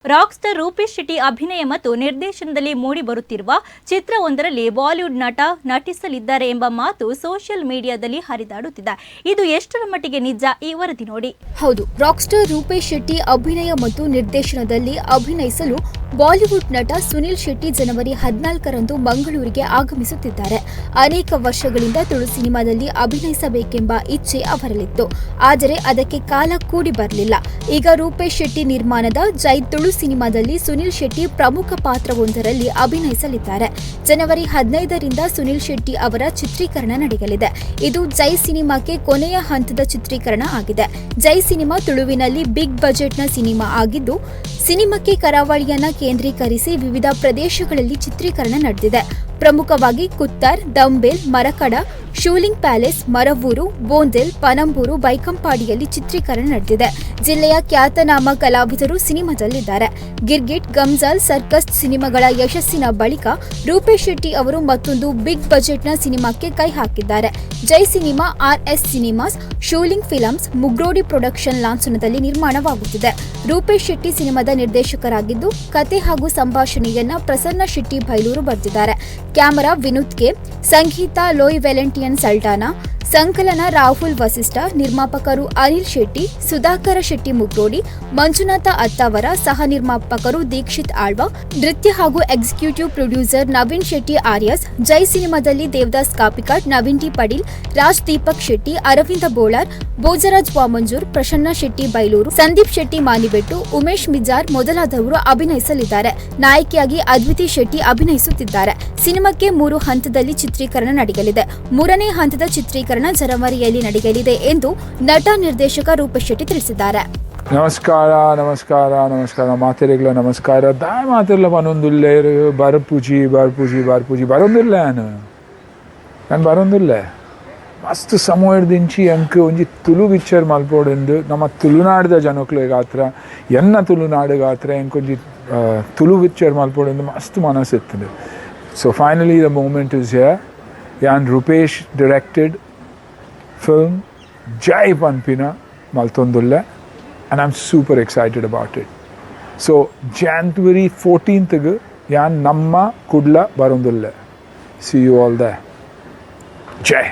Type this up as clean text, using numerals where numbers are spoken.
Rock star Rupesh Shetty ಅಭಿನಯ ಮತ್ತು ನಿರ್ದೇಶನದಲ್ಲಿ ಮೂಡಿ ಬರುತ್ತಿರುವ ಚಿತ್ರವೊಂದರಲ್ಲಿ ಬಾಲಿವುಡ್ ನಟ ನಟಿಸಲಿದ್ದಾರೆ ಎಂಬ ಮಾತು ಸೋಷಿಯಲ್ ಮೀಡಿಯಾದಲ್ಲಿ ಹರಿದಾಡುತ್ತಿದೆ. ಇದು ಎಷ್ಟರ ಮಟ್ಟಿಗೆ ನಿಜ, ಈ ವರದಿ ನೋಡಿ. ಹೌದು, ರಾಕ್ ಸ್ಟಾರ್ ರೂಪೇಶ್ ಶೆಟ್ಟಿ ಅಭಿನಯ ಮತ್ತು ನಿರ್ದೇಶನದಲ್ಲಿ ಅಭಿನಯಿಸಲು ಬಾಲಿವುಡ್ ನಟ ಸುನಿಲ್ ಶೆಟ್ಟಿ ಜನವರಿ 14ರಂದು ಮಂಗಳೂರಿಗೆ ಆಗಮಿಸುತ್ತಿದ್ದಾರೆ. ಅನೇಕ ವರ್ಷಗಳಿಂದ ತುಳು ಸಿನಿಮಾದಲ್ಲಿ ಅಭಿನಯಿಸಬೇಕೆಂಬ ಇಚ್ಛೆ ಅವರಲ್ಲಿತ್ತು. ಆದರೆ ಅದಕ್ಕೆ ಕಾಲ ಕೂಡಿ ಬರಲಿಲ್ಲ. ಈಗ ರೂಪೇಶ್ ಶೆಟ್ಟಿ ನಿರ್ಮಾಣದ ಜೈ ತುಳು ಸಿನಿಮಾದಲ್ಲಿ ಸುನಿಲ್ ಶೆಟ್ಟಿ ಪ್ರಮುಖ ಪಾತ್ರವೊಂದರಲ್ಲಿ ಅಭಿನಯಿಸಲಿದ್ದಾರೆ. ಜನವರಿ 15ರಿಂದ ಸುನಿಲ್ ಶೆಟ್ಟಿ ಅವರ ಚಿತ್ರೀಕರಣ ನಡೆಯಲಿದೆ. ಇದು ಜೈ ಸಿನಿಮಾಕ್ಕೆ ಕೊನೆಯ ಹಂತದ ಚಿತ್ರೀಕರಣ ಆಗಿದೆ. ಜೈ ಸಿನಿಮಾ ತುಳುವಿನಲ್ಲಿ ಬಿಗ್ ಬಜೆಟ್ನ ಸಿನಿಮಾ ಆಗಿದ್ದು, ಸಿನಿಮಾಕ್ಕೆ ಕರಾವಳಿಯನ್ನ ಕೇಂದ್ರೀಕರಿಸಿ ವಿವಿಧ ಪ್ರದೇಶಗಳಲ್ಲಿ ಚಿತ್ರೀಕರಣ ನಡೆದಿದೆ. ಪ್ರಮುಖವಾಗಿ ಕುತ್ತಾರ್, ದಂಬೇಲ್, ಮರಕಡ, ಶೂಲಿಂಗ್ ಪ್ಯಾಲೇಸ್, ಮರವೂರು, ಬೋಂದೆಲ್, ಪನಂಬೂರು, ಬೈಕಂಪಾಡಿಯಲ್ಲಿ ಚಿತ್ರೀಕರಣ ನಡೆದಿದೆ. ಜಿಲ್ಲೆಯ ಖ್ಯಾತನಾಮ ಕಲಾವಿದರು ಸಿನಿಮಾದಲ್ಲಿದ್ದಾರೆ. ಗಿರ್ಗಿಟ್, ಗಮ್ಜಾಲ್, ಸರ್ಕಸ್ ಸಿನಿಮಾಗಳ ಯಶಸ್ಸಿನ ಬಳಿಕ ರೂಪೇಶ್ ಶೆಟ್ಟಿ ಅವರು ಮತ್ತೊಂದು ಬಿಗ್ ಬಜೆಟ್ನ ಸಿನಿಮಾಕ್ಕೆ ಕೈ ಹಾಕಿದ್ದಾರೆ. ಜೈ ಸಿನಿಮಾ RS ಸಿನಿಮಾಸ್, ಶೂಲಿಂಗ್ ಫಿಲಮ್ಸ್, ಮುಗ್ರೋಡಿ ಪ್ರೊಡಕ್ಷನ್ ಲಾಂಛನದಲ್ಲಿ ನಿರ್ಮಾಣವಾಗುತ್ತಿದೆ. ರೂಪೇಶ್ ಶೆಟ್ಟಿ ಸಿನಿಮಾದ ನಿರ್ದೇಶಕರಾಗಿದ್ದು, ಕತೆ ಹಾಗೂ ಸಂಭಾಷಣೆಯನ್ನ ಪ್ರಸನ್ನ ಶೆಟ್ಟಿ ಬೈಲೂರು ಬರೆದಿದ್ದಾರೆ. ಕ್ಯಾಮರಾ ವಿನೋದ್ ಕೆ, ಸಂಗೀತ ಲೋಯ್ ವ್ಯಾಲೆಂಟಿಯನ್ ಸಲ್ಟಾನಾ, ಸಂಕಲನ ರಾಹುಲ್ ವಸಿಷ್ಠ, ನಿರ್ಮಾಪಕರು ಅನಿಲ್ ಶೆಟ್ಟಿ, ಸುಧಾಕರ ಶೆಟ್ಟಿ ಮುಗ್ರೋಡಿ, ಮಂಜುನಾಥ ಅತ್ತಾವರ, ಸಹ ನಿರ್ಮಾಪಕರು ದೀಕ್ಷಿತ್ ಆಳ್ವ, ನೃತ್ಯ ಹಾಗೂ ಎಕ್ಸಿಕ್ಯೂಟಿವ್ ಪ್ರೊಡ್ಯೂಸರ್ ನವೀನ್ ಶೆಟ್ಟಿ ಆರ್ಯಸ್. ಜೈ ಸಿನಿಮಾದಲ್ಲಿ ದೇವದಾಸ್ ಕಾಪಿಕಾಡ್, ನವೀನ್ ಟಿ ಪಡೀಲ್, ರಾಜ್ ದೀಪಕ್ ಶೆಟ್ಟಿ, ಅರವಿಂದ ಬೋಳಾರ್, ಭೋಜರಾಜ್ ವಾಮಂಜೂರ್, ಪ್ರಸನ್ನ ಶೆಟ್ಟಿ ಬೈಲೂರು, ಸಂದೀಪ್ ಶೆಟ್ಟಿ ಮಾನಿಬೆಟ್ಟು, ಉಮೇಶ್ ಮಿಜಾರ್ ಮೊದಲಾದವರು ಅಭಿನಯಿಸಲಿದ್ದಾರೆ. ನಾಯಕಿಯಾಗಿ ಅದ್ವಿತಿ ಶೆಟ್ಟಿ ಅಭಿನಯಿಸುತ್ತಿದ್ದಾರೆ. ಸಿನಿಮಾಕ್ಕೆ 3 ಹಂತದಲ್ಲಿ ಚಿತ್ರೀಕರಣ ನಡೆಯಲಿದೆ. 3ನೇ ಹಂತದ ಚಿತ್ರೀಕರಣ ಜನವರಿಯಲ್ಲಿ ನಡೆಯಲಿದೆ ಎಂದು ನಟ ನಿರ್ದೇಶಕ ರೂಪೇಶ್ ಶೆಟ್ಟಿ ತಿಳಿಸಿದ್ದಾರೆ. ನಮಸ್ಕಾರ ಮಾತೆರೆಗ್ಲ ನಮಸ್ಕಾರ ದಾಯ ಮಾತೆರ್ಲ ಪನೊಂದುಲ್ಲೆ ಬರ್ಪುಜಿ ಬರೊಂದುಲ್ಲೆ ನಾನು ಬರೊಂದುಲ್ಲೆ ಮಸ್ತ್ ಸಮಯದಿಂಚಿ ಅಂಕ್ ಒಂಜಿ ತುಳು ಪಿಕ್ಚರ್ ಮಲ್ಪೋಡೆಂದು ನಮ್ಮ ತುಳುನಾಡಿದ ಜನಕ್ಲು ಗಾತ್ರ ಎನ್ನ ತುಳುನಾಡು ಗಾತ್ರ ಎಂಕೊಂಜಿ ತುಳು ಪಿಕ್ಚರ್ ಮಲ್ಪೋಡೆಂದು ಮಸ್ತ್ ಮನಸ್ಸಿತ್ತದೆ. So finally the moment is here. ಯಾನ್ Rupesh directed film Jai Panpina Maltondulle, and I'm super excited about it. So January 14th yan namma kudla barundulle. See you all there. Jai.